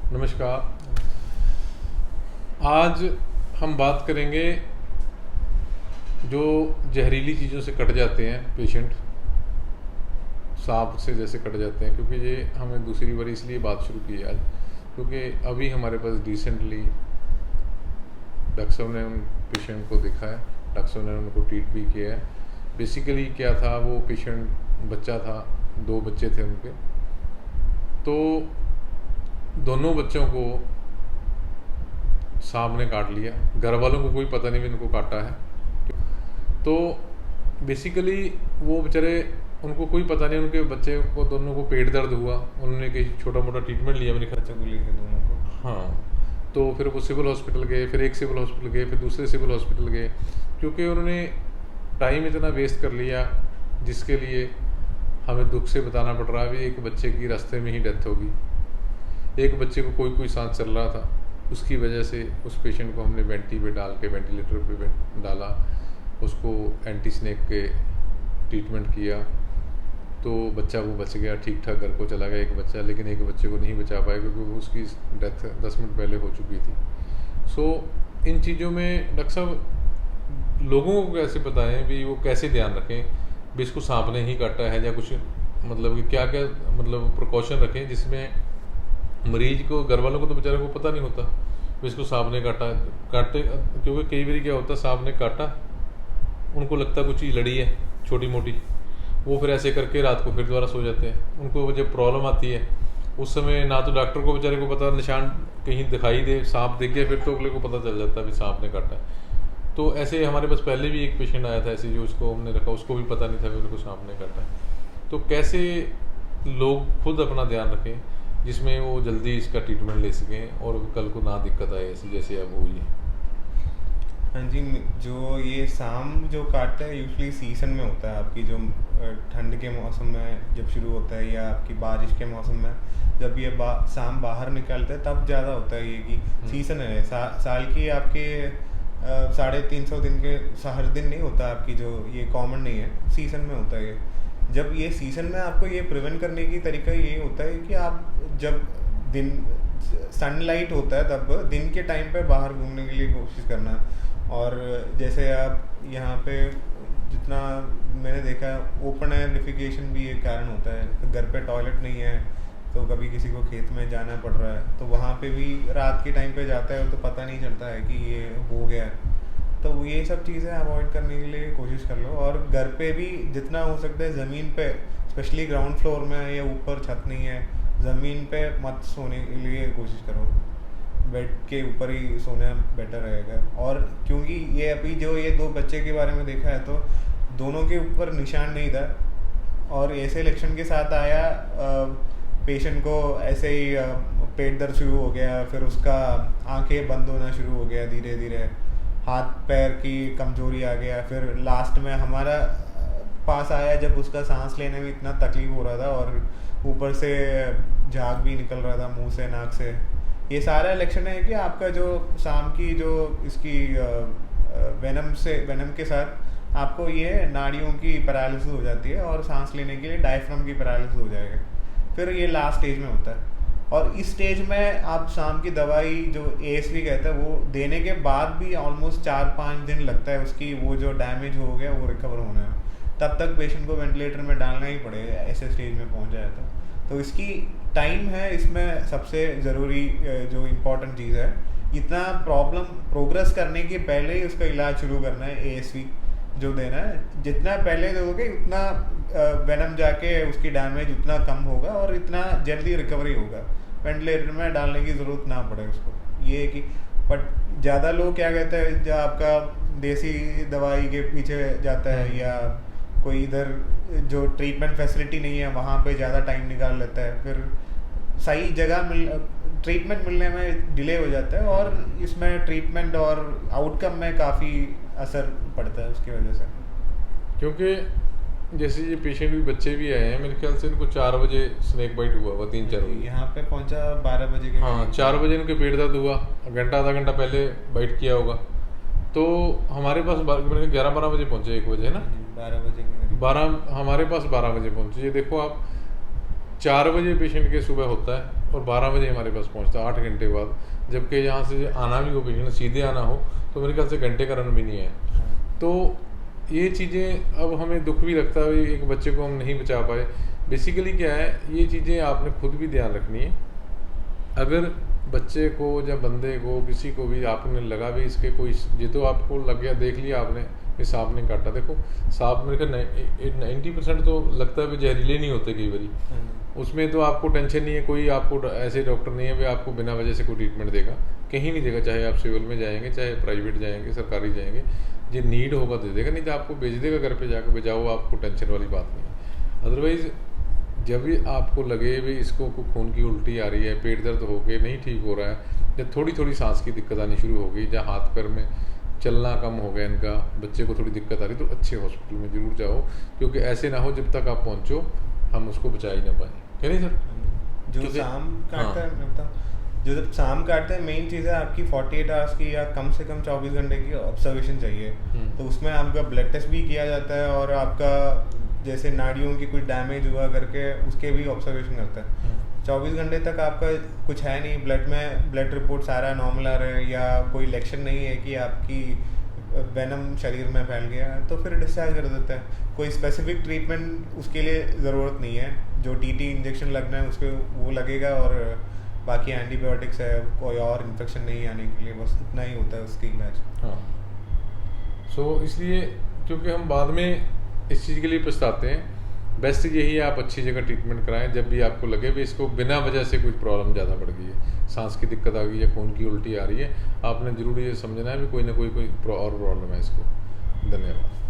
नमस्कार। आज हम बात करेंगे जो जहरीली चीज़ों से कट जाते हैं पेशेंट, सांप से जैसे कट जाते हैं। क्योंकि ये हमें दूसरी बार इसलिए बात शुरू की है आज, क्योंकि अभी हमारे पास रिसेंटली डॉक्टर साहब ने उन पेशेंट को देखा है, डॉक्टर साहब ने उनको ट्रीट भी किया है। बेसिकली क्या था, वो पेशेंट बच्चा था, 2 बच्चे थे उनके। तो दोनों बच्चों को सांप ने काट लिया। घर वालों को कोई पता नहीं भी इनको काटा है। तो बेसिकली वो बेचारे, उनको कोई पता नहीं, उनके बच्चे को दोनों को पेट दर्द हुआ, उन्होंने कहीं छोटा मोटा ट्रीटमेंट लिया मेरे ख्याल। बच्चों को लेकर दोनों को। हाँ, तो फिर वो सिविल हॉस्पिटल गए, फिर एक सिविल हॉस्पिटल गए, फिर दूसरे सिविल हॉस्पिटल गए, क्योंकि उन्होंने टाइम इतना वेस्ट कर लिया जिसके लिए हमें दुख से बताना पड़ रहा है भी एक बच्चे की रास्ते में ही डेथ होगी। एक बच्चे को कोई सांस चल रहा था, उसकी वजह से उस पेशेंट को हमने वेंटी पे डाल के वेंटिलेटर पे डाला, उसको एंटी स्नेक के ट्रीटमेंट किया, तो बच्चा वो बच गया, ठीक ठाक घर को चला गया एक बच्चा। लेकिन एक बच्चे को नहीं बचा पाया क्योंकि उसकी डेथ 10 मिनट पहले हो चुकी थी। सो इन चीज़ों में डॉक्टर साहब लोगों को कैसे बताएं भी वो कैसे ध्यान रखें भी इसको सांप ने ही काटा है या कुछ, मतलब कि क्या क्या मतलब प्रिकॉशन रखें जिसमें मरीज को, घर वालों को तो बेचारे को पता नहीं होता भी इसको सांप ने काटे। क्योंकि कई बार क्या होता है, सांप ने काटा, उनको लगता कुछ चीज़ लड़ी है छोटी मोटी, वो फिर ऐसे करके रात को फिर दोबारा सो जाते हैं। उनको जब प्रॉब्लम आती है उस समय ना तो डॉक्टर को बेचारे को पता, निशान कहीं दिखाई दे, सांप दिख गया, फिर तो अगले को पता चल जाता है भी सांप ने काटा है। तो ऐसे हमारे पास पहले भी एक पेशेंट आया था ऐसे, जो उसको हमने रखा, उसको भी पता नहीं था कि उनको सांप ने काटा है। तो कैसे लोग खुद अपना ध्यान रखें जिसमें वो जल्दी इसका ट्रीटमेंट ले सकें और कल को ना दिक्कत आए ऐसी जैसे अब हुई है। हाँ जी, जो ये सांप जो काटता है यूजली सीजन में होता है, आपकी जो ठंड के मौसम में जब शुरू होता है या आपकी बारिश के मौसम में जब ये सांप बाहर निकलता है तब ज़्यादा होता है। ये कि सीजन है साल की आपके 350 दिन के, हर दिन नहीं होता आपकी, जो ये कॉमन नहीं है, सीजन में होता है ये। जब ये सीजन में आपको ये प्रिवेंट करने की तरीका ये होता है कि आप जब दिन सनलाइट होता है तब दिन के टाइम पे बाहर घूमने के लिए कोशिश करना। और जैसे आप यहाँ पे जितना मैंने देखा है, ओपन एयर डिफिकेशन भी एक कारण होता है। घर पे टॉयलेट नहीं है तो कभी किसी को खेत में जाना पड़ रहा है तो वहाँ पे भी रात के टाइम पे जाता है तो पता नहीं चलता है कि ये हो गया है। तो ये सब चीज़ें अवॉइड करने के लिए कोशिश कर लो। और घर पे भी जितना हो सकता है ज़मीन पे, स्पेशली ग्राउंड फ्लोर में या ऊपर छत नहीं है, ज़मीन पे मत सोने के लिए कोशिश करो, बेड के ऊपर ही सोना बेटर रहेगा। और क्योंकि ये अभी जो ये 2 बच्चे के बारे में देखा है तो दोनों के ऊपर निशान नहीं था और ऐसे लक्षण के साथ आया, पेशेंट को ऐसे ही पेट दर्द शुरू हो गया, फिर उसका आंखें बंद होना शुरू हो गया धीरे धीरे, हाथ पैर की कमजोरी आ गया। फिर लास्ट में हमारा पास आया जब उसका सांस लेने में इतना तकलीफ हो रहा था और ऊपर से झाग भी निकल रहा था मुंह से, नाक से। ये सारा लक्षण है कि आपका जो सांप की जो इसकी वेनम के साथ आपको ये नाड़ियों की पैरालिसिस हो जाती है और सांस लेने के लिए डायफ्राम की पैरालिसिस हो जाएगा। फिर ये लास्ट स्टेज में होता है और इस स्टेज में आप सांप की दवाई जो ASV कहता है वो देने के बाद भी ऑलमोस्ट 4-5 दिन लगता है उसकी वो जो डैमेज हो गया वो रिकवर होने में। तब तक पेशेंट को वेंटिलेटर में डालना ही पड़ेगा ऐसे स्टेज में पहुंच जाए तो इसकी टाइम है इसमें सबसे ज़रूरी जो इम्पोर्टेंट चीज़ है। इतना प्रॉब्लम प्रोग्रेस करने के पहले ही उसका इलाज शुरू करना है। ASV जो देना है, जितना पहले दोगे उतना वेनम जाके उसकी डैमेज उतना कम होगा और इतना जल्दी रिकवरी होगा, वेंटिलेटर में डालने की ज़रूरत ना पड़े उसको। ये कि बट ज़्यादा लोग क्या कहते हैं, जो आपका देसी दवाई के पीछे जाता है या कोई इधर जो ट्रीटमेंट फैसिलिटी नहीं है वहाँ पे ज़्यादा टाइम निकाल लेता है, फिर सही जगह ट्रीटमेंट मिलने में डिले हो जाता है और इसमें ट्रीटमेंट और आउटकम में काफ़ी असर पड़ता है उसकी वजह से। क्योंकि जैसे ये पेशेंट भी, बच्चे भी आए हैं, मेरे ख्याल से इनको 4 बजे स्नेक बाइट हुआ 3-4 बजे। यहाँ पे पहुँचा 12 बजे के। हाँ, 4 बजे इनके पेट दर्द हुआ, घंटा आधा घंटा पहले बाइट किया होगा। तो हमारे पास 11-12 बजे पहुँचे, 1 बजे है ना, 12 बजे के 12 हमारे पास 12 बजे पहुँचे। ये देखो आप, 4 बजे पेशेंट के सुबह होता है और 12 बजे हमारे पास पहुंचता, 8 घंटे बाद। जबकि यहाँ से आना भी हो, पेशेंट सीधे आना हो तो मेरे ख्याल से घंटे का रन भी नहीं है। तो ये चीज़ें अब हमें दुख भी लगता है, एक बच्चे को हम नहीं बचा पाए। बेसिकली क्या है, ये चीज़ें आपने खुद भी ध्यान रखनी है। अगर बच्चे को या बंदे को किसी को भी आपने लगा भी इसके कोई, ये तो आपको लग गया, देख लिया आपने कि सांप ने काटा। देखो सांप मेरे ख्याल 90% तो लगता है कि जहरीले नहीं होते कई बारी, उसमें तो आपको टेंशन नहीं है, कोई आपको ऐसे डॉक्टर नहीं है भी आपको बिना वजह से कोई ट्रीटमेंट देगा, कहीं नहीं देगा। चाहे आप सिविल में जाएंगे, चाहे प्राइवेट जाएंगे, सरकारी जाएंगे, ये नीड होगा दे देगा, नहीं तो आपको भेज देगा घर पे जाकर, बजाओ, आपको टेंशन वाली बात नहीं है। अदरवाइज़ जब भी आपको लगे भी इसको खून की उल्टी आ रही है, पेट दर्द हो गए, नहीं ठीक हो रहा है, या थोड़ी थोड़ी सांस की दिक्कत आनी शुरू हो गई, या हाथ पैर में चलना कम हो गया इनका, बच्चे को थोड़ी दिक्कत आ रही, तो अच्छे हॉस्पिटल में ज़रूर जाओ, क्योंकि ऐसे ना हो जब तक आप पहुँचो हम उसको बचा ही ना पाए। क्या नहीं सर? जो शाम काटता है, मैं बताऊँ, जो जब शाम काटते हैं, मेन चीज़ है आपकी 48 आवर्स की या कम से कम 24 घंटे की ऑब्जर्वेशन चाहिए। तो उसमें आपका ब्लड टेस्ट भी किया जाता है, और आपका जैसे नाड़ियों की कुछ डैमेज हुआ करके उसके भी ऑब्जर्वेशन करता है। 24 घंटे तक आपका कुछ है नहीं, ब्लड में ब्लड रिपोर्ट सारा नॉर्मल आ रहा है, या कोई लक्षण नहीं है कि आपकी वेनम शरीर में फैल गया, तो फिर डिस्चार्ज कर देता है। कोई स्पेसिफिक ट्रीटमेंट उसके लिए ज़रूरत नहीं है, जो टीटी इंजेक्शन लगना है उसके वो लगेगा, और बाकी एंटीबायोटिक्स है, कोई और इन्फेक्शन नहीं आने के लिए, बस इतना ही होता है उसकी इलाज। हाँ, सो इसलिए क्योंकि हम बाद में इस चीज़ के लिए पछताते हैं, बेस्ट यही है आप अच्छी जगह ट्रीटमेंट कराएं। जब भी आपको लगे भी इसको बिना वजह से कुछ प्रॉब्लम ज़्यादा बढ़ गई है, सांस की दिक्कत आ गई है, खून की उल्टी आ रही है, आपने ज़रूर ये समझना है भी कोई ना कोई और प्रॉब्लम है इसको। धन्यवाद।